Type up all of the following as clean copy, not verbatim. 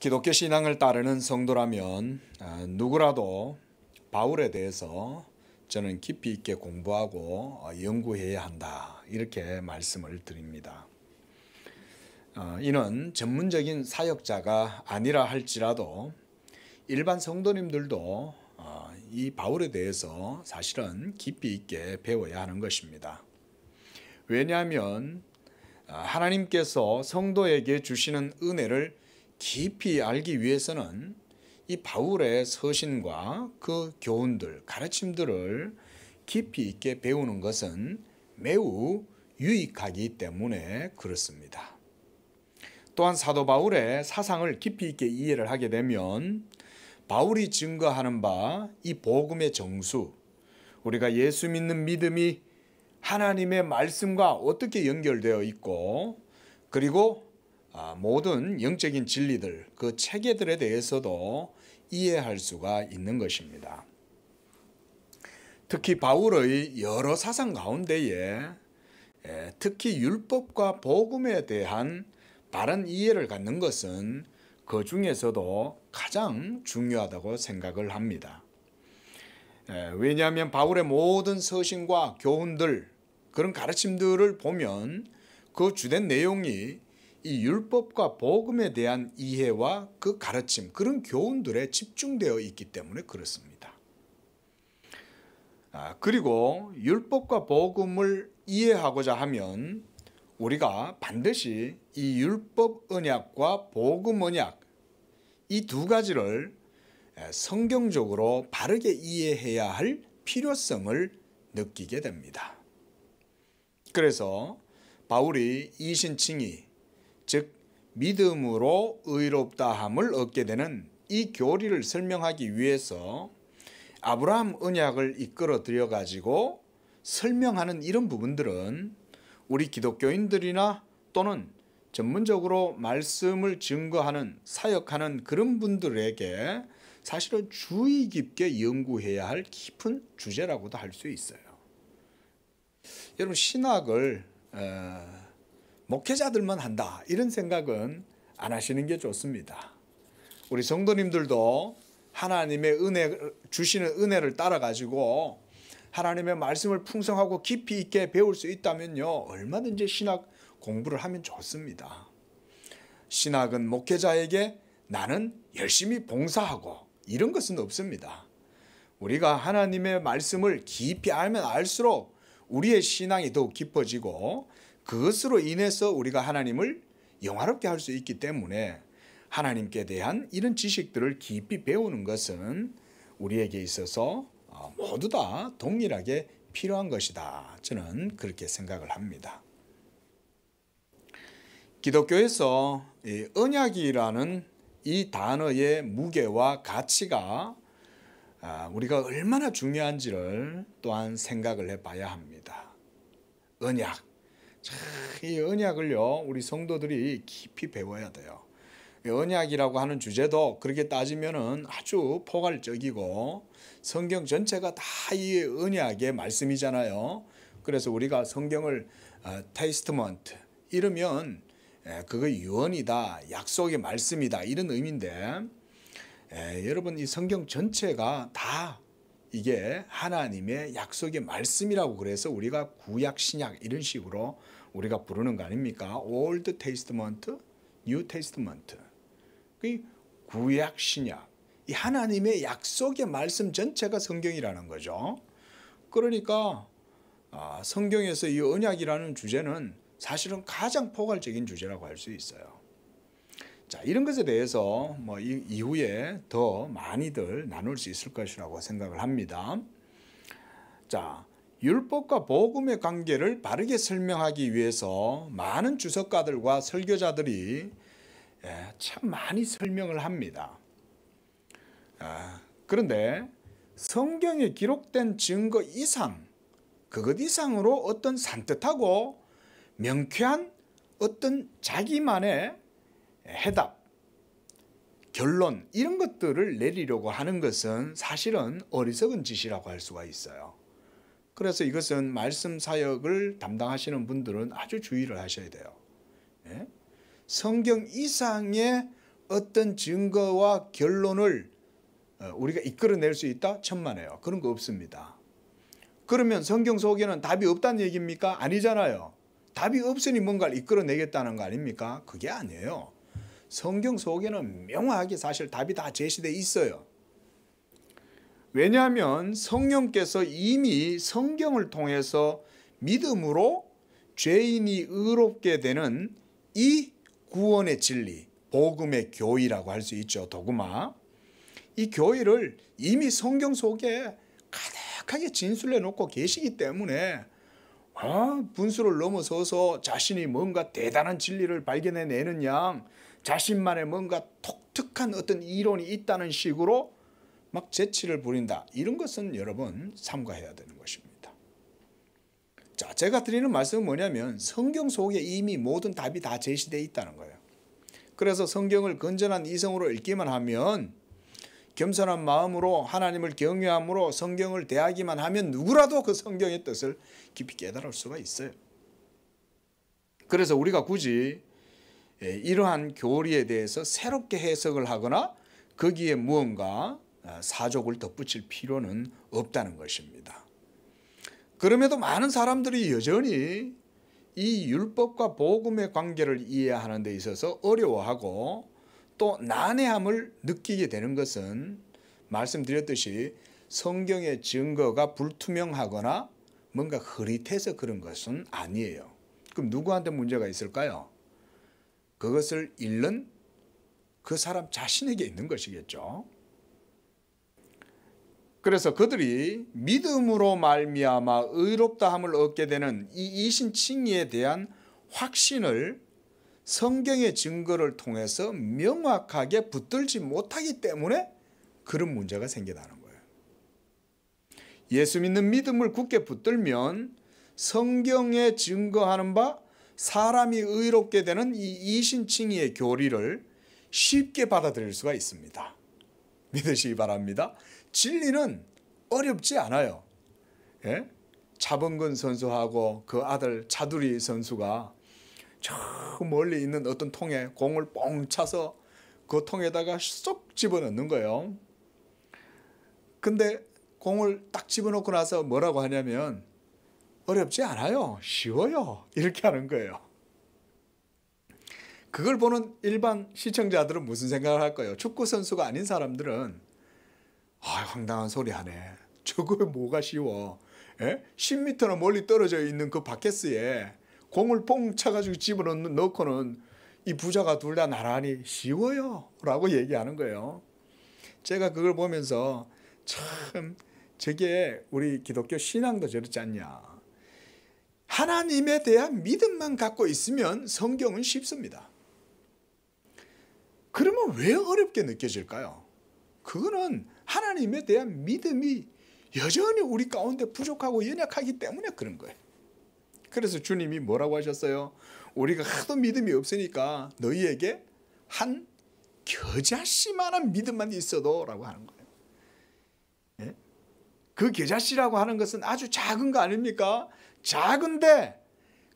기독교 신앙을 따르는 성도라면 누구라도 바울에 대해서 저는 깊이 있게 공부하고 연구해야 한다, 이렇게 말씀을 드립니다. 이는 전문적인 사역자가 아니라 할지라도 일반 성도님들도 이 바울에 대해서 사실은 깊이 있게 배워야 하는 것입니다. 왜냐하면 하나님께서 성도에게 주시는 은혜를 깊이 알기 위해서는 이 바울의 서신과 그 교훈들, 가르침들을 깊이 있게 배우는 것은 매우 유익하기 때문에 그렇습니다. 또한 사도 바울의 사상을 깊이 있게 이해를 하게 되면 바울이 증거하는 바 이 복음의 정수, 우리가 예수 믿는 믿음이 하나님의 말씀과 어떻게 연결되어 있고, 그리고 모든 영적인 진리들, 그 체계들에 대해서도 이해할 수가 있는 것입니다. 특히 바울의 여러 사상 가운데에 특히 율법과 복음에 대한 바른 이해를 갖는 것은 그 중에서도 가장 중요하다고 생각을 합니다. 왜냐하면 바울의 모든 서신과 교훈들, 그런 가르침들을 보면 그 주된 내용이 이 율법과 복음에 대한 이해와 그 가르침, 그런 교훈들에 집중되어 있기 때문에 그렇습니다. 그리고 율법과 복음을 이해하고자 하면 우리가 반드시 이 율법 언약과 복음 언약, 이 두 가지를 성경적으로 바르게 이해해야 할 필요성을 느끼게 됩니다. 그래서 바울이 이신칭의, 즉 믿음으로 의롭다함을 얻게 되는 이 교리를 설명하기 위해서 아브라함 언약을 이끌어 들여 가지고 설명하는 이런 부분들은 우리 기독교인들이나 또는 전문적으로 말씀을 증거하는, 사역하는 그런 분들에게 사실은 주의 깊게 연구해야 할 깊은 주제라고도 할 수 있어요. 여러분, 신학을 목회자들만 한다, 이런 생각은 안 하시는 게 좋습니다. 우리 성도님들도 하나님의 주시는 은혜를 따라 가지고 하나님의 말씀을 풍성하고 깊이 있게 배울 수 있다면요, 얼마든지 신학 공부를 하면 좋습니다. 신학은 목회자에게 나는 열심히 봉사하고 이런 것은 없습니다. 우리가 하나님의 말씀을 깊이 알면 알수록 우리의 신앙이 더욱 깊어지고 그것으로 인해서 우리가 하나님을 영화롭게 할 수 있기 때문에 하나님께 대한 이런 지식들을 깊이 배우는 것은 우리에게 있어서 모두 다 동일하게 필요한 것이다, 저는 그렇게 생각을 합니다. 기독교에서 이 언약이라는 이 단어의 무게와 가치가 우리가 얼마나 중요한지를 또한 생각을 해봐야 합니다. 언약, 이 언약을요, 우리 성도들이 깊이 배워야 돼요. 언약이라고 하는 주제도 그렇게 따지면은 아주 포괄적이고 성경 전체가 다 이 언약의 말씀이잖아요. 그래서 우리가 성경을 테스트먼트 이러면 그거 유언이다, 약속의 말씀이다, 이런 의미인데, 여러분, 이 성경 전체가 다 이게 하나님의 약속의 말씀이라고 그래서 우리가 구약 신약 이런 식으로 우리가 부르는 거 아닙니까? Old Testament, New Testament. 그 구약 신약, 이 하나님의 약속의 말씀 전체가 성경이라는 거죠. 그러니까 성경에서 이 언약이라는 주제는 사실은 가장 포괄적인 주제라고 할 수 있어요. 자, 이런 것에 대해서 이후에 더 많이들 나눌 수 있을 것이라고 생각을 합니다. 자, 율법과 복음의 관계를 바르게 설명하기 위해서 많은 주석가들과 설교자들이 참 많이 설명을 합니다. 그런데 성경에 기록된 증거 이상, 그것 이상으로 어떤 산뜻하고 명쾌한 어떤 자기만의 해답, 결론, 이런 것들을 내리려고 하는 것은 사실은 어리석은 짓이라고 할 수가 있어요. 그래서 이것은 말씀 사역을 담당하시는 분들은 아주 주의를 하셔야 돼요. 성경 이상의 어떤 증거와 결론을 우리가 이끌어낼 수 있다? 천만에요. 그런 거 없습니다. 그러면 성경 속에는 답이 없다는 얘기입니까? 아니잖아요. 답이 없으니 뭔가를 이끌어내겠다는 거 아닙니까? 그게 아니에요. 성경 속에는 명확하게 사실 답이 다 제시되어 있어요. 왜냐하면 성령께서 이미 성경을 통해서 믿음으로 죄인이 의롭게 되는 이 구원의 진리, 복음의 교의라고 할 수 있죠. 도구마. 이 교의를 이미 성경 속에 가득하게 진술해 놓고 계시기 때문에 분수를 넘어서서 자신이 뭔가 대단한 진리를 발견해내는 양, 자신만의 뭔가 독특한 어떤 이론이 있다는 식으로 막 재치를 부린다. 이런 것은 여러분 삼가해야 되는 것입니다. 자, 제가 드리는 말씀은 뭐냐면 성경 속에 이미 모든 답이 다 제시되어 있다는 거예요. 그래서 성경을 건전한 이성으로 읽기만 하면, 겸손한 마음으로 하나님을 경외함으로 성경을 대하기만 하면 누구라도 그 성경의 뜻을 깊이 깨달을 수가 있어요. 그래서 우리가 굳이 이러한 교리에 대해서 새롭게 해석을 하거나 거기에 무언가 사족을 덧붙일 필요는 없다는 것입니다. 그럼에도 많은 사람들이 여전히 이 율법과 복음의 관계를 이해하는 데 있어서 어려워하고 또 난해함을 느끼게 되는 것은 말씀드렸듯이 성경의 증거가 불투명하거나 뭔가 흐릿해서 그런 것은 아니에요. 그럼 누구한테 문제가 있을까요? 그것을 잃는 그 사람 자신에게 있는 것이겠죠. 그래서 그들이 믿음으로 말미암아 의롭다함을 얻게 되는 이 이신칭의에 대한 확신을 성경의 증거를 통해서 명확하게 붙들지 못하기 때문에 그런 문제가 생겨나는 거예요. 예수 믿는 믿음을 굳게 붙들면 성경에 증거하는 바 사람이 의롭게 되는 이 이신칭의의 교리를 쉽게 받아들일 수가 있습니다. 믿으시기 바랍니다. 진리는 어렵지 않아요. 예? 차범근 선수하고 그 아들 차두리 선수가 저 멀리 있는 어떤 통에 공을 뻥 차서 그 통에다가 쏙 집어넣는 거예요. 근데 공을 딱 집어넣고 나서 뭐라고 하냐면 어렵지 않아요. 쉬워요. 이렇게 하는 거예요. 그걸 보는 일반 시청자들은 무슨 생각을 할까요? 축구 선수가 아닌 사람들은 황당한 소리 하네. 저거 뭐가 쉬워. 10m나 멀리 떨어져 있는 그 바켓스에 공을 뻥 차가지고 집어넣고는 이 부자가 둘 다 나란히 쉬워요 라고 얘기하는 거예요. 제가 그걸 보면서 참 저게 우리 기독교 신앙도 저렇지 않냐. 하나님에 대한 믿음만 갖고 있으면 성경은 쉽습니다. 그러면 왜 어렵게 느껴질까요? 그거는 하나님에 대한 믿음이 여전히 우리 가운데 부족하고 연약하기 때문에 그런 거예요. 그래서 주님이 뭐라고 하셨어요? 우리가 하도 믿음이 없으니까 너희에게 한 겨자씨만한 믿음만 있어도 라고 하는 거예요. 예? 그 겨자씨라고 하는 것은 아주 작은 거 아닙니까? 작은데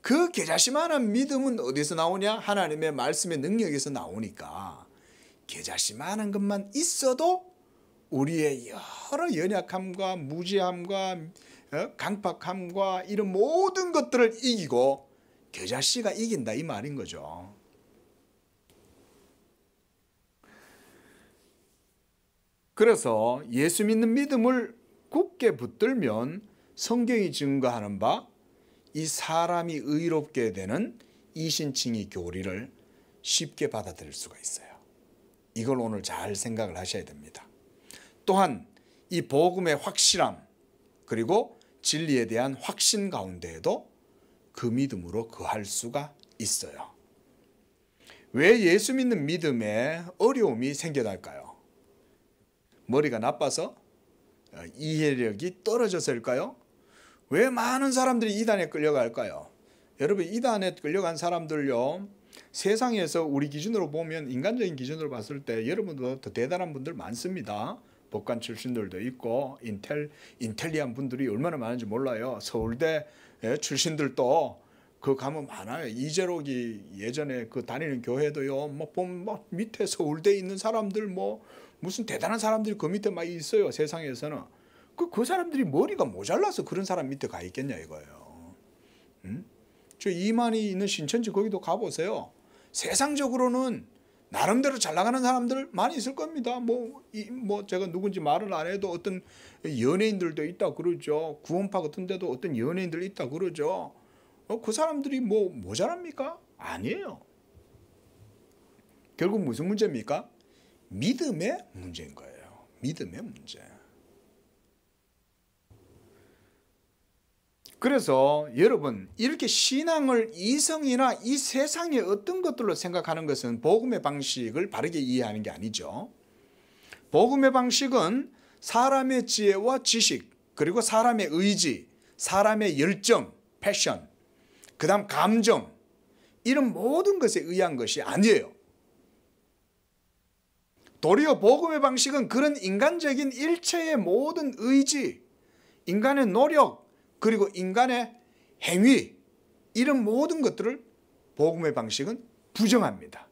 그 겨자씨만한 믿음은 어디서 나오냐? 하나님의 말씀의 능력에서 나오니까 겨자씨만한 것만 있어도 우리의 여러 연약함과 무지함과 강팍함과 이런 모든 것들을 이기고 겨자씨가 이긴다 이 말인 거죠. 그래서 예수 믿는 믿음을 굳게 붙들면 성경이 증거하는 바 이 사람이 의롭게 되는 이신칭의 교리를 쉽게 받아들일 수가 있어요. 이걸 오늘 잘 생각을 하셔야 됩니다. 또한 이 복음의 확실함 그리고 진리에 대한 확신 가운데에도 그 믿음으로 거할 수가 있어요. 왜 예수 믿는 믿음에 어려움이 생겨날까요? 머리가 나빠서? 이해력이 떨어져서일까요? 왜 많은 사람들이 이단에 끌려갈까요? 여러분 이단에 끌려간 사람들요, 세상에서 우리 기준으로 보면 인간적인 기준으로 봤을 때 여러분도 더 대단한 분들 많습니다. 법관 출신들도 있고 인텔리한 분들이 얼마나 많은지 몰라요. 서울대 출신들도 그 가면 많아요. 이재록이 예전에 그 다니는 교회도요. 뭐 보면 막 밑에 서울대에 있는 사람들 뭐 무슨 대단한 사람들이 그 밑에 막 있어요. 세상에서는. 그 사람들이 머리가 모자라서 그런 사람 밑에 가 있겠냐 이거예요. 저 이만희 있는 신천지 거기도 가보세요. 세상적으로는 나름대로 잘 나가는 사람들 많이 있을 겁니다. 뭐 제가 누군지 말을 안 해도 어떤 연예인들도 있다 그러죠. 구원파 같은 데도 어떤 연예인들 있다 그러죠. 그 사람들이 뭐 모자랍니까? 아니에요. 결국 무슨 문제입니까? 믿음의 문제인 거예요. 믿음의 문제. 그래서 여러분 이렇게 신앙을 이성이나 이 세상의 어떤 것들로 생각하는 것은 복음의 방식을 바르게 이해하는 게 아니죠. 복음의 방식은 사람의 지혜와 지식, 그리고 사람의 의지, 사람의 열정, 패션, 그 다음 감정, 이런 모든 것에 의한 것이 아니에요. 도리어 복음의 방식은 그런 인간적인 일체의 모든 의지, 인간의 노력, 그리고 인간의 행위, 이런 모든 것들을 복음의 방식은 부정합니다.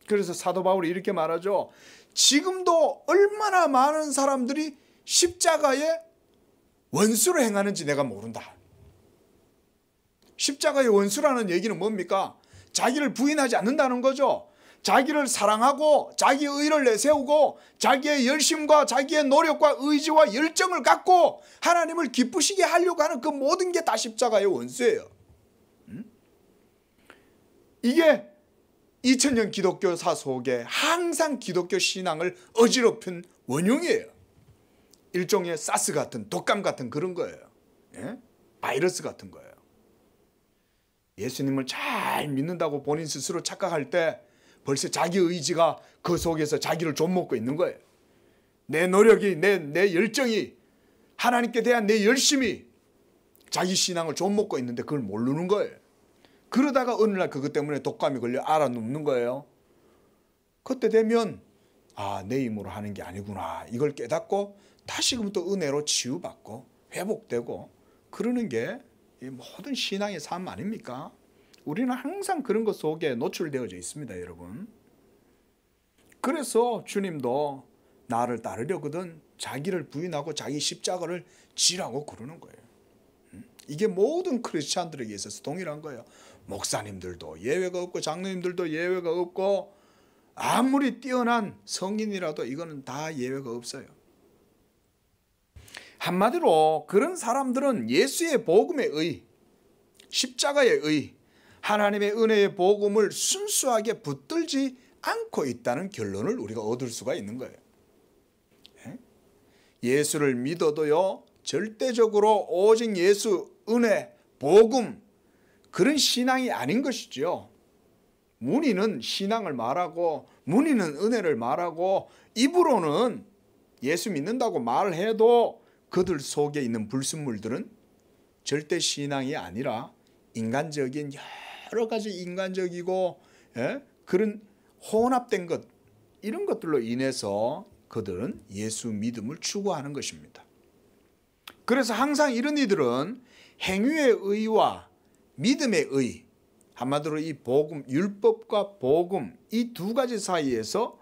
그래서 사도 바울이 이렇게 말하죠. 지금도 얼마나 많은 사람들이 십자가의 원수로 행하는지 내가 모른다. 십자가의 원수라는 얘기는 뭡니까? 자기를 부인하지 않는다는 거죠. 자기를 사랑하고 자기의 의를 내세우고 자기의 열심과 자기의 노력과 의지와 열정을 갖고 하나님을 기쁘시게 하려고 하는 그 모든 게 다 십자가의 원수예요. 이게 2000년 기독교사 속에 항상 기독교 신앙을 어지럽힌 원흉이에요. 일종의 사스 같은 독감 같은 그런 거예요. 예? 바이러스 같은 거예요. 예수님을 잘 믿는다고 본인 스스로 착각할 때 벌써 자기 의지가 그 속에서 자기를 좀먹고 있는 거예요. 내 노력이, 내 열정이, 하나님께 대한 내 열심이 자기 신앙을 좀먹고 있는데 그걸 모르는 거예요. 그러다가 어느 날 그것 때문에 독감이 걸려 알아눕는 거예요. 그때 되면 내 힘으로 하는 게 아니구나, 이걸 깨닫고 다시금부터 은혜로 치유받고 회복되고 그러는 게 모든 신앙의 삶 아닙니까? 우리는 항상 그런 것 속에 노출되어져 있습니다, 여러분. 그래서 주님도 나를 따르려거든 자기를 부인하고 자기 십자가를 지라고 그러는 거예요. 이게 모든 크리스찬들에게 있어서 동일한 거예요. 목사님들도 예외가 없고 장로님들도 예외가 없고 아무리 뛰어난 성인이라도 이거는 다 예외가 없어요. 한마디로 그런 사람들은 예수의 복음의 의, 십자가의 의, 하나님의 은혜의 복음을 순수하게 붙들지 않고 있다는 결론을 우리가 얻을 수가 있는 거예요. 예수를 믿어도요, 절대적으로 오직 예수, 은혜, 복음, 그런 신앙이 아닌 것이죠. 무리는 신앙을 말하고 무리는 은혜를 말하고 입으로는 예수 믿는다고 말을 해도 그들 속에 있는 불순물들은 절대 신앙이 아니라 인간적인 여러 가지 인간적이고 그런 혼합된 것, 이런 것들로 인해서 그들은 예수 믿음을 추구하는 것입니다. 그래서 항상 이런 이들은 행위의 의와 믿음의 의, 한마디로 이 복음, 율법과 복음, 이 두 가지 사이에서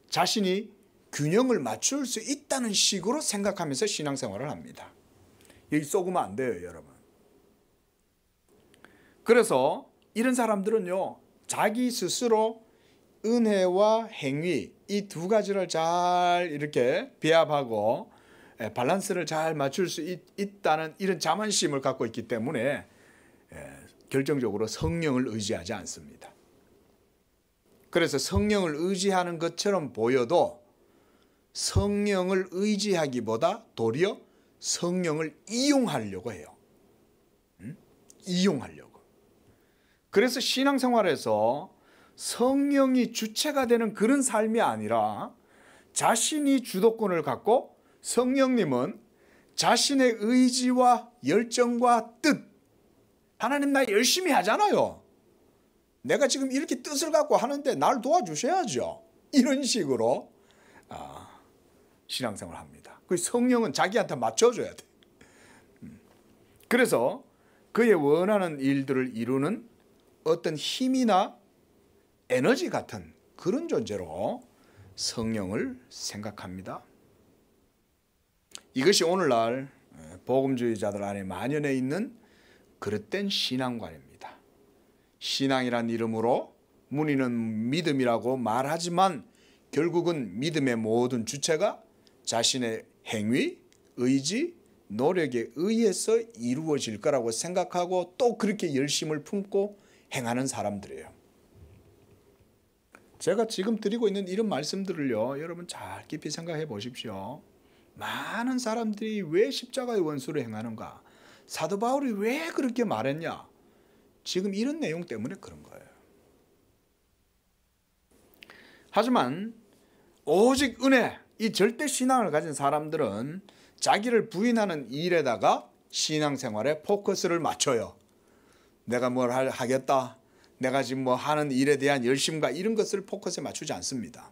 자신이 균형을 맞출 수 있다는 식으로 생각하면서 신앙생활을 합니다. 여기 쏘으면 안 돼요, 여러분. 그래서 이런 사람들은요, 자기 스스로 은혜와 행위, 이 두 가지를 잘 이렇게 배합하고 밸런스를 잘 맞출 수 있다는 이런 자만심을 갖고 있기 때문에 결정적으로 성령을 의지하지 않습니다. 그래서 성령을 의지하는 것처럼 보여도 성령을 의지하기보다 도리어 성령을 이용하려고 해요. 이용하려고. 그래서 신앙생활에서 성령이 주체가 되는 그런 삶이 아니라 자신이 주도권을 갖고 성령님은 자신의 의지와 열정과 뜻, 하나님 나 열심히 하잖아요. 내가 지금 이렇게 뜻을 갖고 하는데 날 도와주셔야죠. 이런 식으로 신앙생활을 합니다. 그 성령은 자기한테 맞춰줘야 돼. 그래서 그의 원하는 일들을 이루는 어떤 힘이나 에너지 같은 그런 존재로 성령을 생각합니다. 이것이 오늘날 복음주의자들 안에 만연해 있는 그릇된 신앙관입니다. 신앙이란 이름으로 문의는 믿음이라고 말하지만 결국은 믿음의 모든 주체가 자신의 행위, 의지, 노력에 의해서 이루어질 거라고 생각하고 또 그렇게 열심을 품고 행하는 사람들이에요. 제가 지금 드리고 있는 이런 말씀들을요, 여러분 잘 깊이 생각해 보십시오. 많은 사람들이 왜 십자가의 원수를 행하는가? 사도 바울이 왜 그렇게 말했냐? 지금 이런 내용 때문에 그런 거예요. 하지만 오직 은혜, 이 절대 신앙을 가진 사람들은 자기를 부인하는 일에다가 신앙생활에 포커스를 맞춰요. 내가 뭘 하겠다. 내가 지금 뭐 하는 일에 대한 열심과 이런 것을 포커스에 맞추지 않습니다.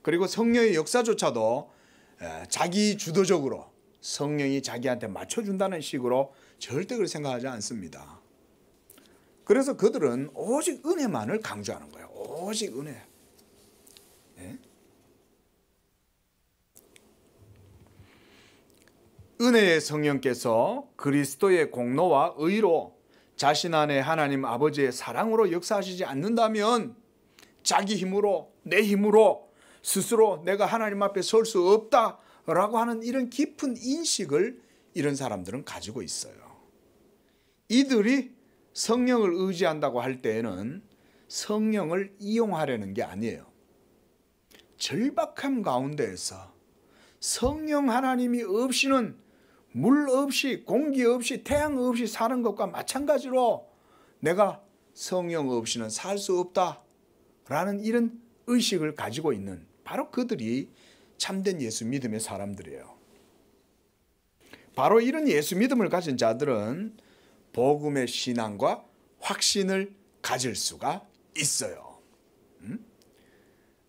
그리고 성령의 역사조차도 자기 주도적으로 성령이 자기한테 맞춰준다는 식으로 절대 그렇게 생각하지 않습니다. 그래서 그들은 오직 은혜만을 강조하는 거예요. 오직 은혜. 예? 은혜의 성령께서 그리스도의 공로와 의로 자신 안에 하나님 아버지의 사랑으로 역사하시지 않는다면 자기 힘으로, 내 힘으로 스스로 내가 하나님 앞에 설 수 없다라고 하는 이런 깊은 인식을 이런 사람들은 가지고 있어요. 이들이 성령을 의지한다고 할 때에는 성령을 이용하려는 게 아니에요. 절박함 가운데에서 성령 하나님이 없이는 물 없이 공기 없이 태양 없이 사는 것과 마찬가지로 내가 성령 없이는 살 수 없다라는 이런 의식을 가지고 있는 바로 그들이 참된 예수 믿음의 사람들이에요. 바로 이런 예수 믿음을 가진 자들은 복음의 신앙과 확신을 가질 수가 있어요.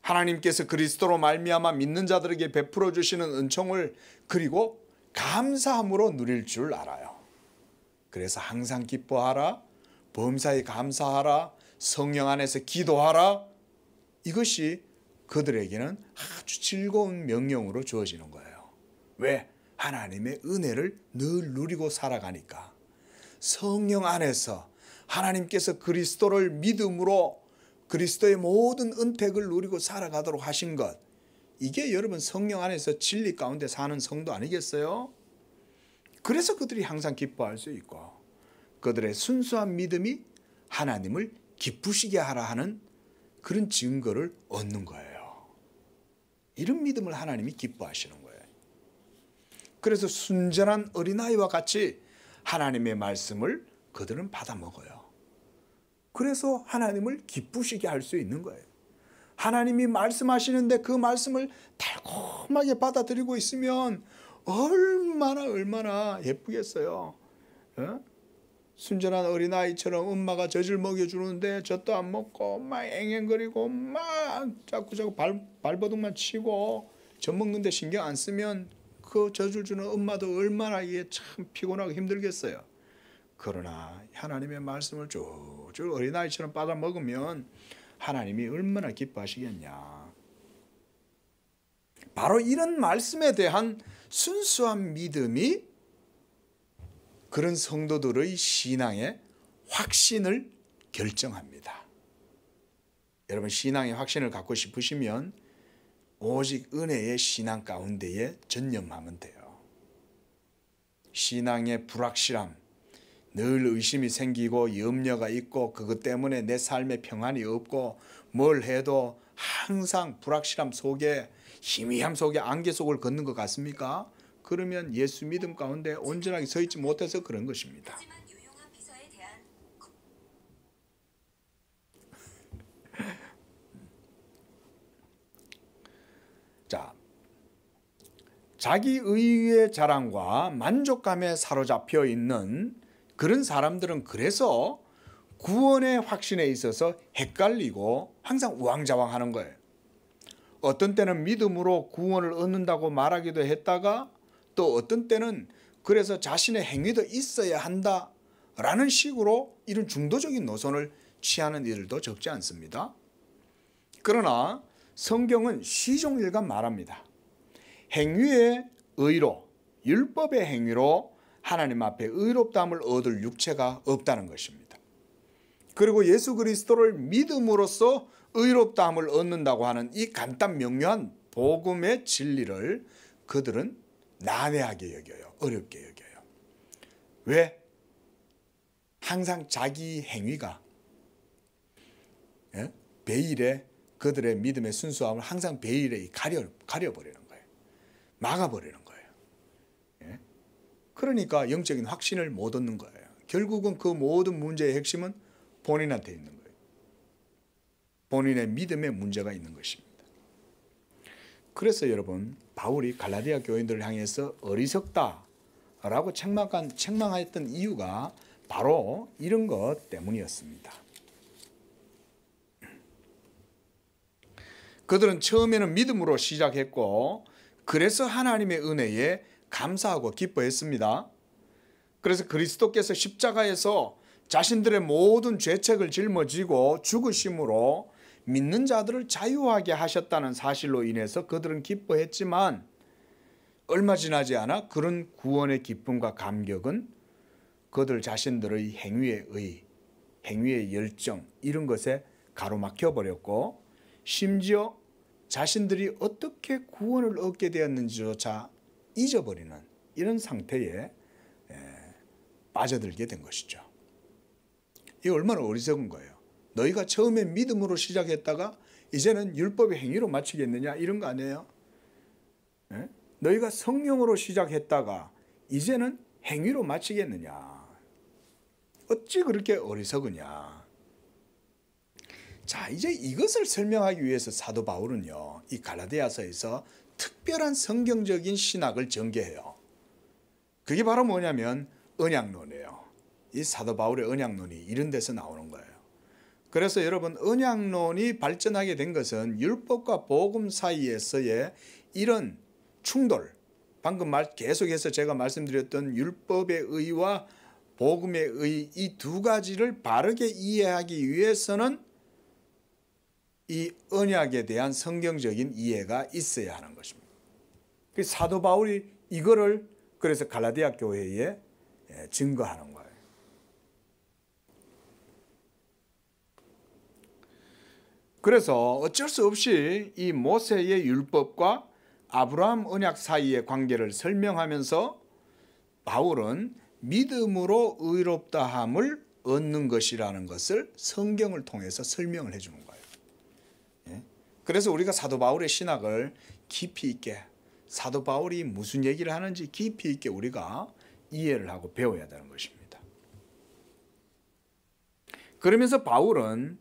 하나님께서 그리스도로 말미암아 믿는 자들에게 베풀어 주시는 은총을 그리고 감사함으로 누릴 줄 알아요. 그래서 항상 기뻐하라, 범사에 감사하라, 성령 안에서 기도하라. 이것이 그들에게는 아주 즐거운 명령으로 주어지는 거예요. 왜? 하나님의 은혜를 늘 누리고 살아가니까. 성령 안에서 하나님께서 그리스도를 믿음으로 그리스도의 모든 은택을 누리고 살아가도록 하신 것, 이게 여러분 성령 안에서 진리 가운데 사는 성도 아니겠어요? 그래서 그들이 항상 기뻐할 수 있고 그들의 순수한 믿음이 하나님을 기쁘시게 하라 하는 그런 증거를 얻는 거예요. 이런 믿음을 하나님이 기뻐하시는 거예요. 그래서 순전한 어린아이와 같이 하나님의 말씀을 그들은 받아 먹어요. 그래서 하나님을 기쁘시게 할 수 있는 거예요. 하나님이 말씀하시는데 그 말씀을 달콤하게 받아들이고 있으면 얼마나 예쁘겠어요. 순전한 어린아이처럼 엄마가 젖을 먹여주는데 젖도 안 먹고 막 앵앵거리고 막 자꾸 발버둥만 치고 젖 먹는데 신경 안 쓰면 그 젖을 주는 엄마도 얼마나 이게 참 피곤하고 힘들겠어요. 그러나 하나님의 말씀을 쭉쭉 어린아이처럼 받아 먹으면 하나님이 얼마나 기뻐하시겠냐. 바로 이런 말씀에 대한 순수한 믿음이 그런 성도들의 신앙의 확신을 결정합니다. 여러분 신앙의 확신을 갖고 싶으시면 오직 은혜의 신앙 가운데에 전념하면 돼요. 신앙의 불확실함, 늘 의심이 생기고 염려가 있고 그것 때문에 내 삶에 평안이 없고 뭘 해도 항상 불확실함 속에 희미함 속에 안개 속을 걷는 것 같습니까? 그러면 예수 믿음 가운데 온전하게 서 있지 못해서 그런 것입니다. 자, 자기 의의 자랑과 만족감에 사로잡혀 있는 그런 사람들은 그래서 구원의 확신에 있어서 헷갈리고 항상 우왕좌왕하는 거예요. 어떤 때는 믿음으로 구원을 얻는다고 말하기도 했다가 또 어떤 때는 그래서 자신의 행위도 있어야 한다 라는 식으로 이런 중도적인 노선을 취하는 이들도 적지 않습니다. 그러나 성경은 시종일관 말합니다. 행위의 의로, 율법의 행위로 하나님 앞에 의롭다함을 얻을 육체가 없다는 것입니다. 그리고 예수 그리스도를 믿음으로써 의롭다함을 얻는다고 하는 이 간단 명료한 복음의 진리를 그들은 난해하게 여겨요. 어렵게 여겨요. 왜? 항상 자기 행위가 베일에 그들의 믿음의 순수함을 항상 베일에 가려버리는 거예요. 막아버리는 거예요. 그러니까 영적인 확신을 못 얻는 거예요. 결국은 그 모든 문제의 핵심은 본인한테 있는 거예요. 본인의 믿음에 문제가 있는 것입니다. 그래서 여러분, 바울이 갈라디아 교인들을 향해서 어리석다라고 책망했던 이유가 바로 이런 것 때문이었습니다. 그들은 처음에는 믿음으로 시작했고 그래서 하나님의 은혜에 감사하고 기뻐했습니다. 그래서 그리스도께서 십자가에서 자신들의 모든 죄책을 짊어지고 죽으심으로 믿는 자들을 자유하게 하셨다는 사실로 인해서 그들은 기뻐했지만 얼마 지나지 않아 그런 구원의 기쁨과 감격은 그들 자신들의 행위의 열정 이런 것에 가로막혀 버렸고 심지어 자신들이 어떻게 구원을 얻게 되었는지조차 잊어버리는 이런 상태에 빠져들게 된 것이죠. 이게 얼마나 어리석은 거예요. 너희가 처음에 믿음으로 시작했다가 이제는 율법의 행위로 마치겠느냐 이런 거 아니에요? 너희가 성령으로 시작했다가 이제는 행위로 마치겠느냐. 어찌 그렇게 어리석으냐. 자, 이제 이것을 설명하기 위해서 사도 바울은요, 이 갈라디아서에서 특별한 성경적인 신학을 전개해요. 그게 바로 뭐냐면 언약론이에요. 이 사도 바울의 언약론이 이런 데서 나오는 거예요. 그래서 여러분, 언약론이 발전하게 된 것은 율법과 복음 사이에서의 이런 충돌, 방금 계속해서 제가 말씀드렸던 율법의 의와 복음의 의 이 두 가지를 바르게 이해하기 위해서는 이 언약에 대한 성경적인 이해가 있어야 하는 것입니다. 사도 바울이 이거를 그래서 갈라디아 교회에 증거하는 거예요. 그래서 어쩔 수 없이 이 모세의 율법과 아브라함 언약 사이의 관계를 설명하면서 바울은 믿음으로 의롭다함을 얻는 것이라는 것을 성경을 통해서 설명을 해주는 거예요. 그래서 우리가 사도 바울의 신학을 깊이 있게 사도 바울이 무슨 얘기를 하는지 깊이 있게 우리가 이해를 하고 배워야 되는 것입니다. 그러면서 바울은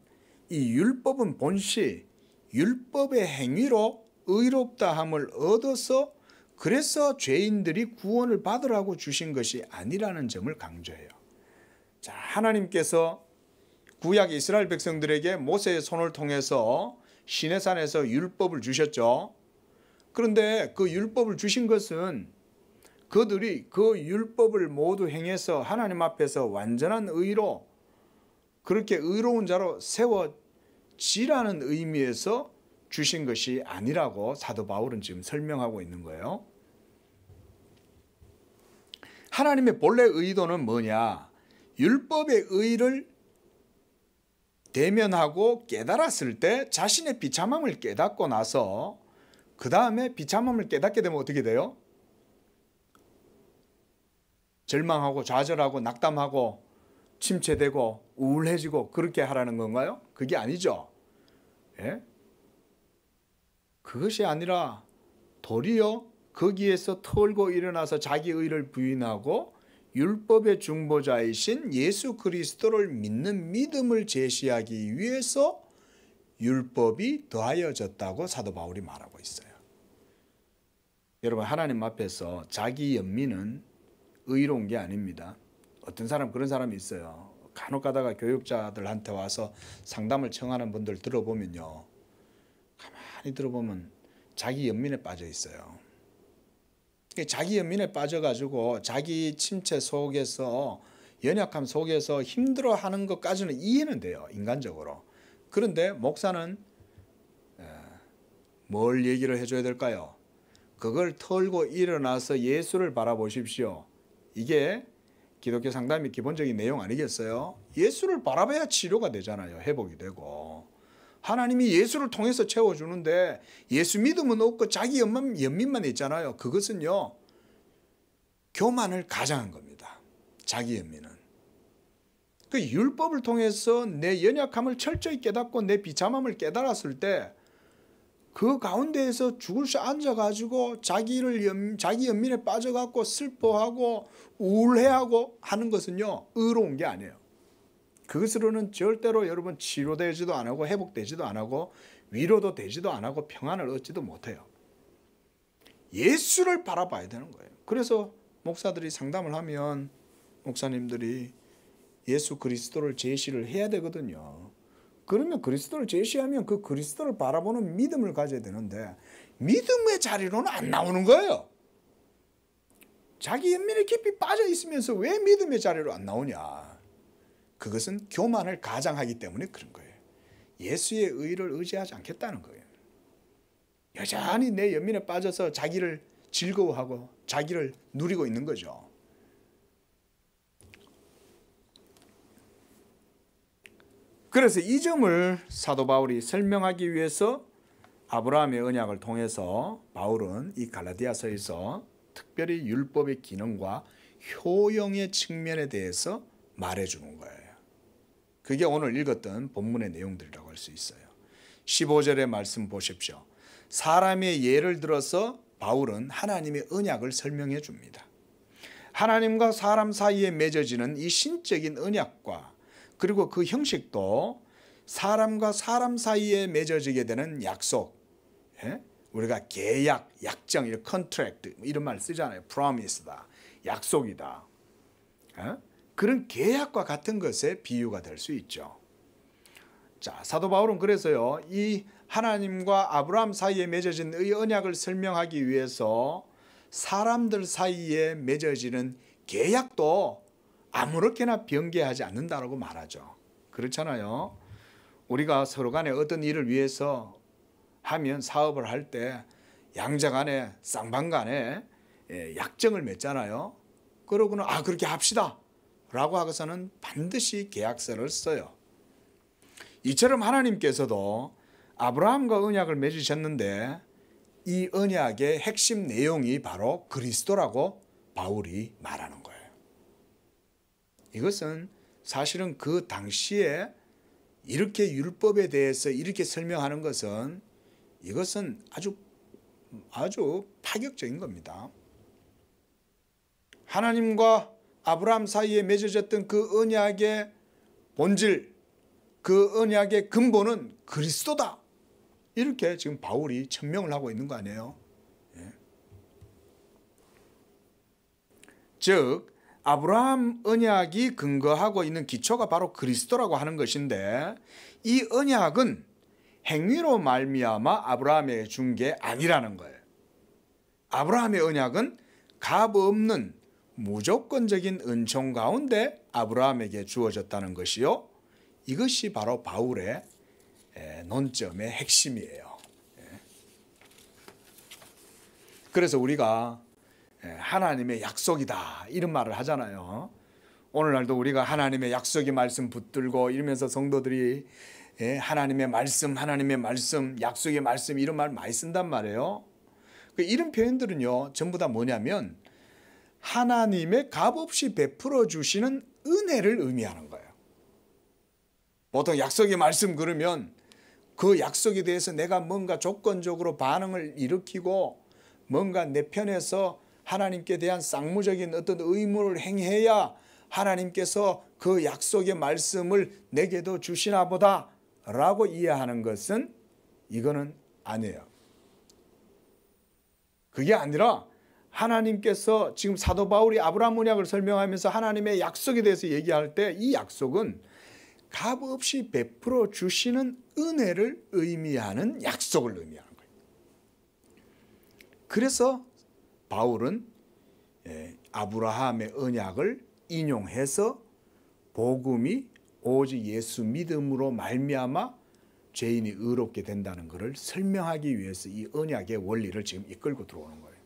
이 율법은 본시 율법의 행위로 의롭다함을 얻어서 그래서 죄인들이 구원을 받으라고 주신 것이 아니라는 점을 강조해요. 자, 하나님께서 구약 이스라엘 백성들에게 모세의 손을 통해서 시내산에서 율법을 주셨죠. 그런데 그 율법을 주신 것은 그들이 그 율법을 모두 행해서 하나님 앞에서 완전한 의로 그렇게 의로운 자로 세워지라는 의미에서 주신 것이 아니라고 사도 바울은 지금 설명하고 있는 거예요. 하나님의 본래 의도는 뭐냐? 율법의 의를 대면하고 깨달았을 때 자신의 비참함을 깨닫고 나서 그 다음에 비참함을 깨닫게 되면 어떻게 돼요? 절망하고 좌절하고 낙담하고 침체되고 우울해지고 그렇게 하라는 건가요? 그게 아니죠. 예? 그것이 아니라 도리어 거기에서 털고 일어나서 자기 의를 부인하고 율법의 중보자이신 예수 그리스도를 믿는 믿음을 제시하기 위해서 율법이 더하여졌다고 사도 바울이 말하고 있어요. 여러분, 하나님 앞에서 자기 연민은 의로운 게 아닙니다. 어떤 사람 그런 사람이 있어요. 간혹 가다가 교육자들한테 와서 상담을 청하는 분들 들어보면요, 가만히 들어보면 자기 연민에 빠져 있어요. 자기 연민에 빠져가지고 자기 침체 속에서 연약함 속에서 힘들어하는 것까지는 이해는 돼요, 인간적으로. 그런데 목사는 뭘 얘기를 해줘야 될까요? 그걸 털고 일어나서 예수를 바라보십시오. 이게 기독교 상담의 기본적인 내용 아니겠어요? 예수를 바라봐야 치료가 되잖아요. 회복이 되고. 하나님이 예수를 통해서 채워주는데 예수 믿음은 없고 자기 연민만 있잖아요. 그것은요, 교만을 가장한 겁니다. 자기 연민은. 그 율법을 통해서 내 연약함을 철저히 깨닫고 내 비참함을 깨달았을 때 그 가운데에서 죽을수 앉아가지고 자기 연민에 빠져갖고 슬퍼하고 우울해하고 하는 것은요, 의로운 게 아니에요. 그것으로는 절대로 여러분 치료되지도 안 하고 회복되지도 안 하고 위로도 되지도 안 하고 평안을 얻지도 못해요. 예수를 바라봐야 되는 거예요. 그래서 목사들이 상담을 하면 목사님들이 예수 그리스도를 제시를 해야 되거든요. 그러면 그리스도를 제시하면 그 그리스도를 바라보는 믿음을 가져야 되는데 믿음의 자리로는 안 나오는 거예요. 자기 연민에 깊이 빠져 있으면서 왜 믿음의 자리로 안 나오냐. 그것은 교만을 가장하기 때문에 그런 거예요. 예수의 의를 의지하지 않겠다는 거예요. 여전히 내 연민에 빠져서 자기를 즐거워하고 자기를 누리고 있는 거죠. 그래서 이 점을 사도 바울이 설명하기 위해서 아브라함의 언약을 통해서 바울은 이 갈라디아서에서 특별히 율법의 기능과 효용의 측면에 대해서 말해주는 거예요. 그게 오늘 읽었던 본문의 내용들이라고 할 수 있어요. 15절의 말씀 보십시오. 사람의 예를 들어서 바울은 하나님의 언약을 설명해 줍니다. 하나님과 사람 사이에 맺어지는 이 신적인 언약과 그리고 그 형식도 사람과 사람 사이에 맺어지게 되는 약속, 우리가 계약, 약정, 이런 컨트랙트 이런 말 쓰잖아요. promise다, 약속이다. 그런 계약과 같은 것에 비유가 될 수 있죠. 자, 사도 바울은 그래서요, 이 하나님과 아브라함 사이에 맺어진 이 언약을 설명하기 위해서 사람들 사이에 맺어지는 계약도 아무렇게나 변개하지 않는다라고 말하죠. 그렇잖아요. 우리가 서로 간에 어떤 일을 위해서 하면 사업을 할 때 양자 간에 쌍방 간에 약정을 맺잖아요. 그러고는 그렇게 합시다 라고 하고서는 반드시 계약서를 써요. 이처럼 하나님께서도 아브라함과 언약을 맺으셨는데 이 언약의 핵심 내용이 바로 그리스도라고 바울이 말하는 거예요. 이것은 사실은 그 당시에 이렇게 율법에 대해서 이렇게 설명하는 것은 이것은 아주 파격적인 겁니다. 하나님과 아브라함 사이에 맺어졌던 그 언약의 본질, 그 언약의 근본은 그리스도다. 이렇게 지금 바울이 천명을 하고 있는 거 아니에요? 즉 아브라함 언약이 근거하고 있는 기초가 바로 그리스도라고 하는 것인데 이 언약은 행위로 말미암아 아브라함에게 준 게 아니라는 거예요. 아브라함의 언약은 값 없는 무조건적인 은총 가운데 아브라함에게 주어졌다는 것이요. 이것이 바로 바울의 논점의 핵심이에요. 그래서 우리가 하나님의 약속이다 이런 말을 하잖아요. 오늘날도 우리가 하나님의 약속의 말씀 붙들고 이러면서 성도들이 하나님의 말씀, 약속의 말씀 이런 말 많이 쓴단 말이에요. 이런 표현들은요 전부 다 뭐냐면 하나님의 값없이 베풀어 주시는 은혜를 의미하는 거예요. 보통 약속의 말씀 그러면 그 약속에 대해서 내가 뭔가 조건적으로 반응을 일으키고 뭔가 내 편에서 하나님께 대한 쌍무적인 어떤 의무를 행해야 하나님께서 그 약속의 말씀을 내게도 주시나 보다 라고 이해하는 것은 이거는 아니에요. 그게 아니라 하나님께서 지금 사도 바울이 아브라함 언약을 설명하면서 하나님의 약속에 대해서 얘기할 때 이 약속은 값없이 베풀어 주시는 은혜를 의미하는 약속을 의미하는 거예요. 그래서 바울은 아브라함의 언약을 인용해서 복음이 오직 예수 믿음으로 말미암아 죄인이 의롭게 된다는 것을 설명하기 위해서 이 언약의 원리를 지금 이끌고 들어오는 거예요.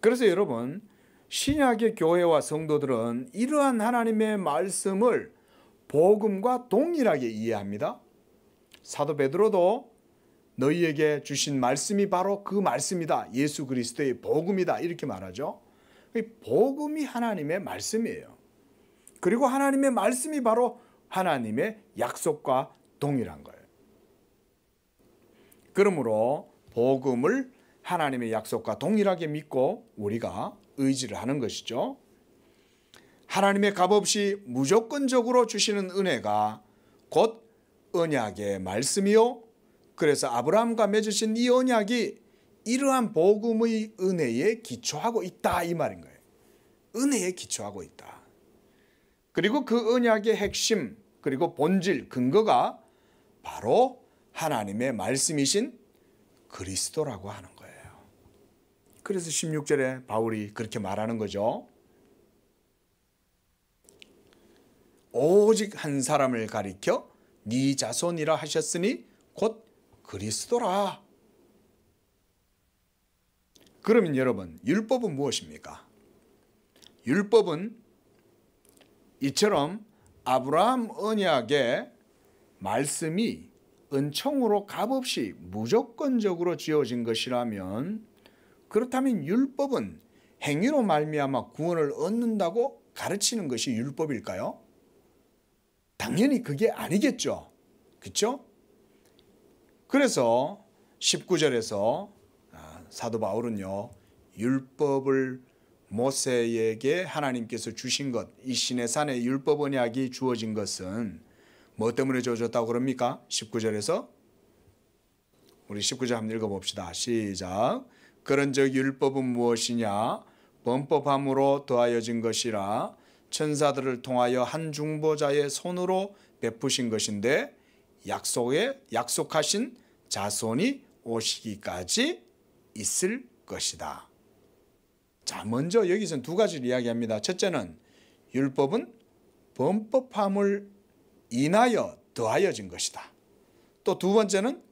그래서 여러분, 신약의 교회와 성도들은 이러한 하나님의 말씀을 복음과 동일하게 이해합니다. 사도 베드로도 너희에게 주신 말씀이 바로 그 말씀이다. 예수 그리스도의 복음이다. 이렇게 말하죠. 복음이 하나님의 말씀이에요. 그리고 하나님의 말씀이 바로 하나님의 약속과 동일한 거예요. 그러므로 복음을 하나님의 약속과 동일하게 믿고 우리가 의지를 하는 것이죠. 하나님의 값없이 무조건적으로 주시는 은혜가 곧 언약의 말씀이요. 그래서 아브라함과 맺으신 이 언약이 이러한 복음의 은혜에 기초하고 있다 이 말인 거예요. 은혜에 기초하고 있다. 그리고 그 언약의 핵심 그리고 본질 근거가 바로 하나님의 말씀이신 그리스도라고 하는 거예요. 그래서 16절에 바울이 그렇게 말하는 거죠. 오직 한 사람을 가리켜 네 자손이라 하셨으니 곧 그리스도라. 그러면 여러분, 율법은 무엇입니까? 율법은 이처럼 아브라함 언약의 말씀이 은총으로 값없이 무조건적으로 지어진 것이라면, 그렇다면 율법은 행위로 말미암아 구원을 얻는다고 가르치는 것이 율법일까요? 당연히 그게 아니겠죠. 그렇죠? 그래서 19절에서 사도 바울은요, 율법을 모세에게 하나님께서 주신 것, 이 시내산에 율법 언약이 주어진 것은 뭐 때문에 주어졌다고 그럽니까? 19절에서 우리 19절 한번 읽어봅시다. 시작. 그런즉 율법은 무엇이냐? 범법함으로 더하여진 것이라 천사들을 통하여 한 중보자의 손으로 베푸신 것인데 약속하신 자손이 오시기까지 있을 것이다. 자, 먼저 여기서는 두 가지를 이야기합니다. 첫째는 율법은 범법함을 인하여 더하여진 것이다. 또 두 번째는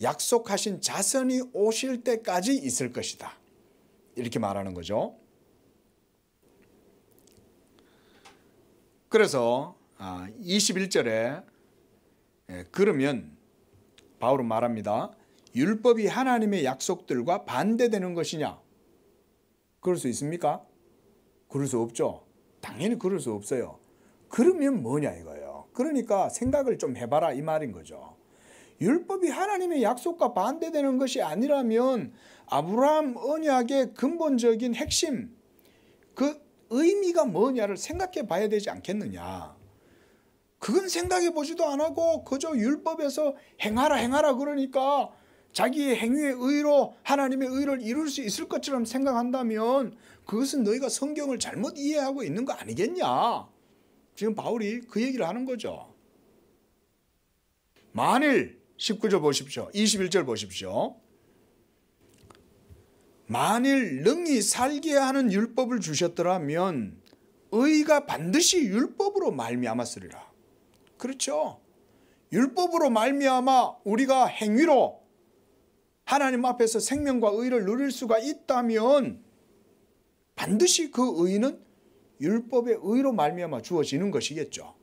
약속하신 자손이 오실 때까지 있을 것이다. 이렇게 말하는 거죠. 그래서 21절에 그러면 바울은 말합니다. 율법이 하나님의 약속들과 반대되는 것이냐? 그럴 수 있습니까? 그럴 수 없죠. 당연히 그럴 수 없어요. 그러면 뭐냐 이거예요. 그러니까 생각을 좀 해봐라 이 말인 거죠. 율법이 하나님의 약속과 반대되는 것이 아니라면 아브라함 언약의 근본적인 핵심, 그 의미가 뭐냐를 생각해 봐야 되지 않겠느냐. 그건 생각해 보지도 안 하고 그저 율법에서 행하라 그러니까 자기의 행위의 의로 하나님의 의를 이룰 수 있을 것처럼 생각한다면 그것은 너희가 성경을 잘못 이해하고 있는 거 아니겠냐. 지금 바울이 그 얘기를 하는 거죠. 만일 19절 보십시오. 21절 보십시오. 만일 능히 살게 하는 율법을 주셨더라면 의가 반드시 율법으로 말미암았으리라. 그렇죠. 율법으로 말미암아 우리가 행위로 하나님 앞에서 생명과 의를 누릴 수가 있다면 반드시 그 의는 율법의 의로 말미암아 주어지는 것이겠죠.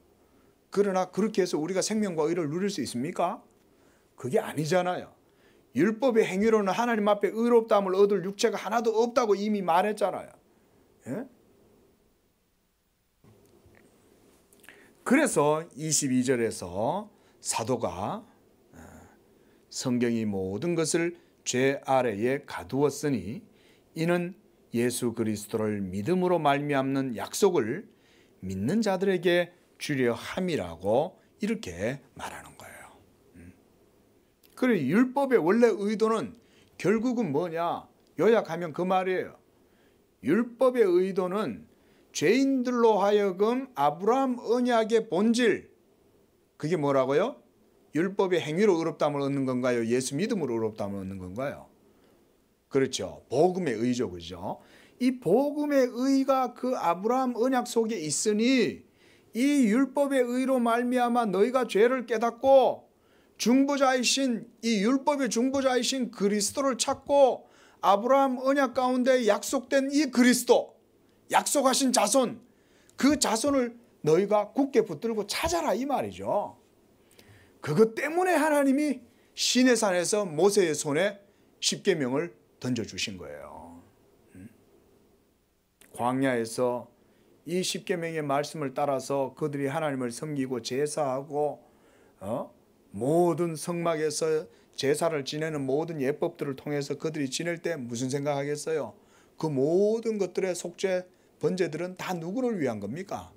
그러나 그렇게 해서 우리가 생명과 의를 누릴 수 있습니까? 그게 아니잖아요. 율법의 행위로는 하나님 앞에 의롭다함을 얻을 육체가 하나도 없다고 이미 말했잖아요. 예? 그래서 22절에서 사도가 성경이 모든 것을 죄 아래에 가두었으니 이는 예수 그리스도를 믿음으로 말미암는 약속을 믿는 자들에게 주려 함이라고 이렇게 말하는 거예요. 그래, 율법의 원래 의도는 결국은 뭐냐? 요약하면 그 말이에요. 율법의 의도는 죄인들로 하여금 아브라함 언약의 본질, 그게 뭐라고요? 율법의 행위로 의롭다함을 얻는 건가요? 예수 믿음으로 의롭다함을 얻는 건가요? 그렇죠. 복음의 의죠. 그죠? 이 복음의 의가 그 아브라함 언약 속에 있으니 이 율법의 의로 말미암아 너희가 죄를 깨닫고 중보자이신 이 율법의 중보자이신 그리스도를 찾고 아브라함 언약 가운데 약속된 이 그리스도, 약속하신 자손, 그 자손을 너희가 굳게 붙들고 찾아라 이 말이죠. 그것 때문에 하나님이 시내산에서 모세의 손에 십계명을 던져주신 거예요. 광야에서 이 십계명의 말씀을 따라서 그들이 하나님을 섬기고 제사하고 모든 성막에서 제사를 지내는 모든 예법들을 통해서 그들이 지낼 때 무슨 생각하겠어요? 그 모든 것들의 속죄 번제들은 다 누구를 위한 겁니까?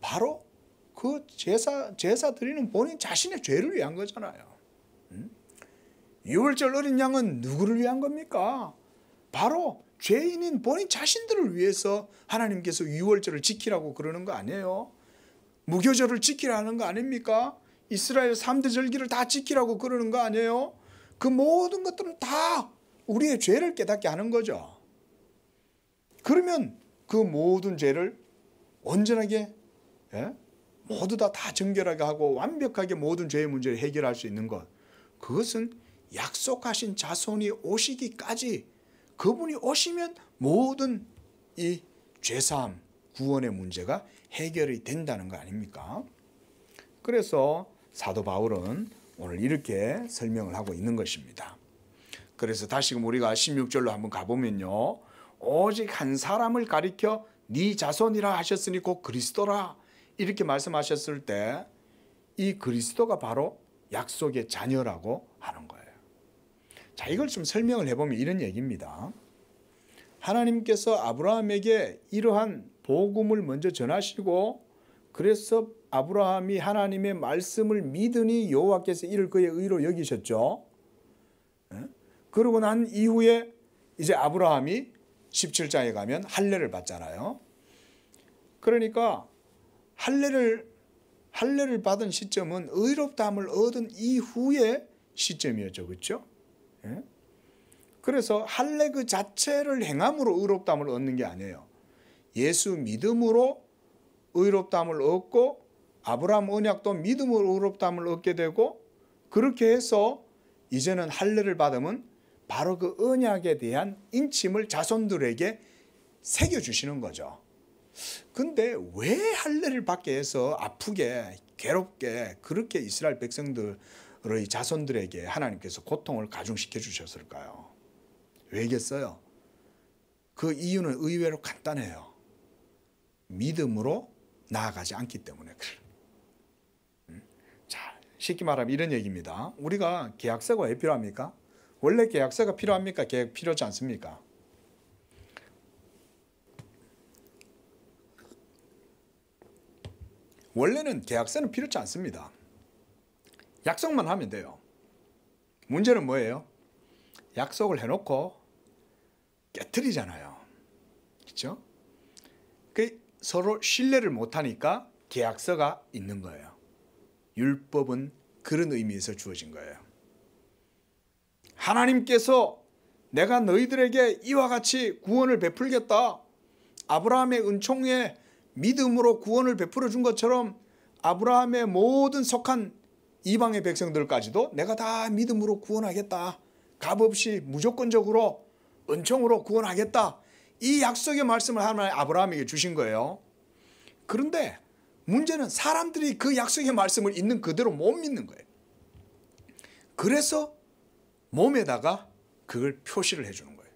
바로 그 제사 드리는 본인 자신의 죄를 위한 거잖아요. 유월절 어린 양은 누구를 위한 겁니까? 바로 죄인인 본인 자신들을 위해서 하나님께서 유월절을 지키라고 그러는 거 아니에요? 무교절을 지키라는 거 아닙니까? 이스라엘 3대 절기를 다 지키라고 그러는 거 아니에요? 그 모든 것들은 다 우리의 죄를 깨닫게 하는 거죠. 그러면 그 모든 죄를 온전하게 모두 다 정결하게 하고 완벽하게 모든 죄의 문제를 해결할 수 있는 것, 그것은 약속하신 자손이 오시기까지, 그분이 오시면 모든 이 죄사함, 구원의 문제가 해결이 된다는 거 아닙니까? 그래서 사도 바울은 오늘 이렇게 설명을 하고 있는 것입니다. 그래서 다시금 우리가 16절로 한번 가보면요, 오직 한 사람을 가리켜 네 자손이라 하셨으니 곧 그리스도라 이렇게 말씀하셨을 때 이 그리스도가 바로 약속의 자녀라고 하는 거예요. 자, 이걸 좀 설명을 해보면 이런 얘기입니다. 하나님께서 아브라함에게 이러한 복음을 먼저 전하시고, 그래서 아브라함이 하나님의 말씀을 믿으니 여호와께서 이를 그의 의로 여기셨죠. 그러고 난 이후에 이제 아브라함이 17장에 가면 할례를 받잖아요. 그러니까 할례를 받은 시점은 의롭다함을 얻은 이후의 시점이었죠. 그렇죠? 그래서 할례 그 자체를 행함으로 의롭다함을 얻는 게 아니에요. 예수 믿음으로 의롭다함을 얻고 아브라함 언약도 믿음으로 의롭다함을 얻게 되고, 그렇게 해서 이제는 할례를 받으면 바로 그 언약에 대한 인침을 자손들에게 새겨주시는 거죠. 근데 왜 할례를 받게 해서 아프게 괴롭게 그렇게 이스라엘 백성들의 자손들에게 하나님께서 고통을 가중시켜 주셨을까요? 왜겠어요? 그 이유는 의외로 간단해요. 믿음으로 나아가지 않기 때문에 그래요. 자, 쉽게 말하면 이런 얘기입니다. 우리가 계약서가 왜 필요합니까? 원래 계약서가 필요합니까? 계약 필요하지 않습니까? 원래는 계약서는 필요치 않습니다. 약속만 하면 돼요. 문제는 뭐예요? 약속을 해놓고 깨트리잖아요. 그렇죠? 서로 신뢰를 못하니까 계약서가 있는 거예요. 율법은 그런 의미에서 주어진 거예요. 하나님께서 내가 너희들에게 이와 같이 구원을 베풀겠다, 아브라함의 은총에 믿음으로 구원을 베풀어 준 것처럼 아브라함의 모든 속한 이방의 백성들까지도 내가 다 믿음으로 구원하겠다, 값없이 무조건적으로 은총으로 구원하겠다, 이 약속의 말씀을 하나님 아브라함에게 주신 거예요. 그런데 문제는 사람들이 그 약속의 말씀을 있는 그대로 못 믿는 거예요. 그래서 몸에다가 그걸 표시를 해주는 거예요.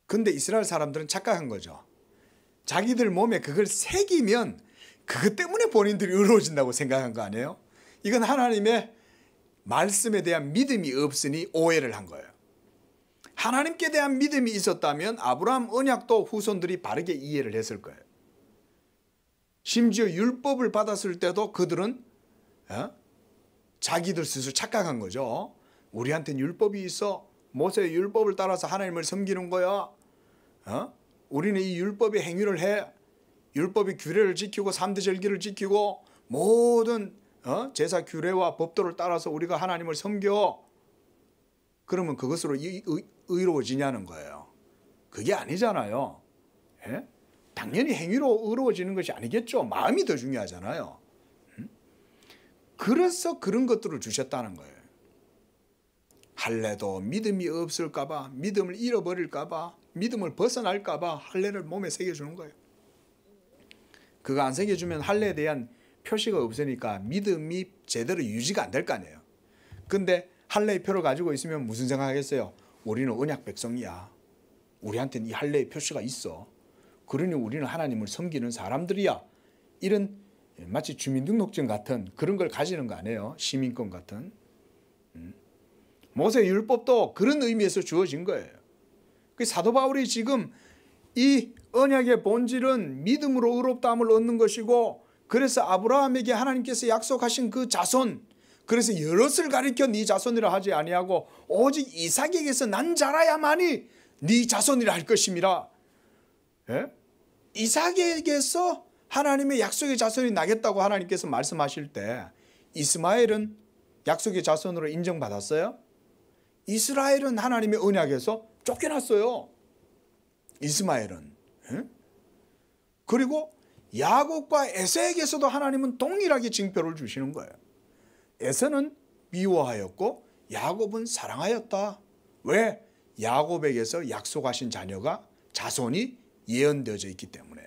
근데 이스라엘 사람들은 착각한 거죠. 자기들 몸에 그걸 새기면 그것 때문에 본인들이 의로워진다고 생각한 거 아니에요? 이건 하나님의 말씀에 대한 믿음이 없으니 오해를 한 거예요. 하나님께 대한 믿음이 있었다면 아브라함 언약도 후손들이 바르게 이해를 했을 거예요. 심지어 율법을 받았을 때도 그들은 자기들 스스로 착각한 거죠. 우리한테는 율법이 있어. 모세의 율법을 따라서 하나님을 섬기는 거야. 우리는 이 율법의 행위를 해. 율법의 규례를 지키고 3대 절기를 지키고 모든 제사 규례와 법도를 따라서 우리가 하나님을 섬겨. 그러면 그것으로 의로워지냐는 거예요. 그게 아니잖아요. 예? 당연히 행위로 의로워지는 것이 아니겠죠. 마음이 더 중요하잖아요. 그래서 그런 것들을 주셨다는 거예요. 할례도 믿음이 없을까 봐, 믿음을 잃어버릴까 봐, 믿음을 벗어날까 봐 할례를 몸에 새겨주는 거예요. 그거 안 새겨주면 할례에 대한 표시가 없으니까 믿음이 제대로 유지가 안 될 거 아니에요. 근데 할례의 표를 가지고 있으면 무슨 생각하겠어요? 우리는 언약 백성이야. 우리한테는 이 할례의 표시가 있어. 그러니 우리는 하나님을 섬기는 사람들이야. 이런 마치 주민등록증 같은 그런 걸 가지는 거 아니에요? 시민권 같은. 모세 율법도 그런 의미에서 주어진 거예요. 그 사도 바울이 지금 이 언약의 본질은 믿음으로 의롭다함을 얻는 것이고, 그래서 아브라함에게 하나님께서 약속하신 그 자손, 그래서 여럿을 가리켜 네 자손이라 하지 아니하고 오직 이삭에게서 난 자라야만이 네 자손이라 할 것임이라. 예? 이삭에게서 하나님의 약속의 자손이 나겠다고 하나님께서 말씀하실 때 이스마엘은 약속의 자손으로 인정받았어요? 이스라엘은 하나님의 언약에서 쫓겨났어요. 이스마엘은. 예? 그리고 야곱과 에서에게서도 하나님은 동일하게 징표를 주시는 거예요. 에서는 미워하였고 야곱은 사랑하였다. 왜? 야곱에게서 약속하신 자손이 예언되어져 있기 때문에.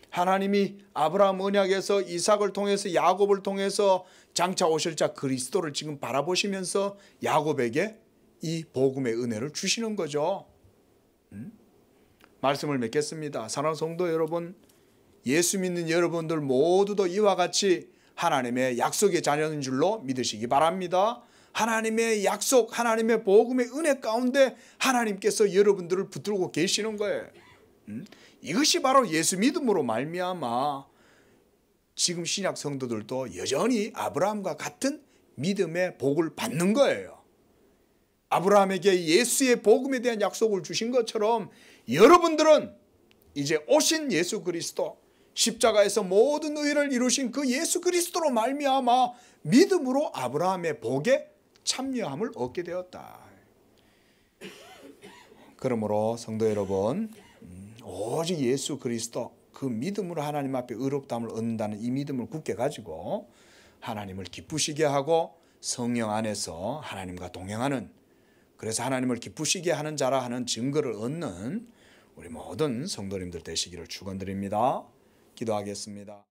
하나님이 아브라함 언약에서 이삭을 통해서 야곱을 통해서 장차 오실 자 그리스도를 지금 바라보시면서 야곱에게 이 복음의 은혜를 주시는 거죠. 말씀을 맺겠습니다. 사랑하는 성도 여러분, 예수 믿는 여러분들 모두도 이와 같이 하나님의 약속의 자녀인 줄로 믿으시기 바랍니다. 하나님의 약속, 하나님의 복음의 은혜 가운데 하나님께서 여러분들을 붙들고 계시는 거예요. 이것이 바로 예수 믿음으로 말미암아 지금 신약 성도들도 여전히 아브라함과 같은 믿음의 복을 받는 거예요. 아브라함에게 예수의 복음에 대한 약속을 주신 것처럼 여러분들은 이제 오신 예수 그리스도, 십자가에서 모든 의를 이루신 그 예수 그리스도로 말미암아 믿음으로 아브라함의 복에 참여함을 얻게 되었다. 그러므로 성도 여러분, 오직 예수 그리스도, 그 믿음으로 하나님 앞에 의롭다함을 얻는다는 이 믿음을 굳게 가지고 하나님을 기쁘시게 하고 성령 안에서 하나님과 동행하는, 그래서 하나님을 기쁘시게 하는 자라 하는 증거를 얻는 우리 모든 성도님들 되시기를 축원드립니다. 기도하겠습니다.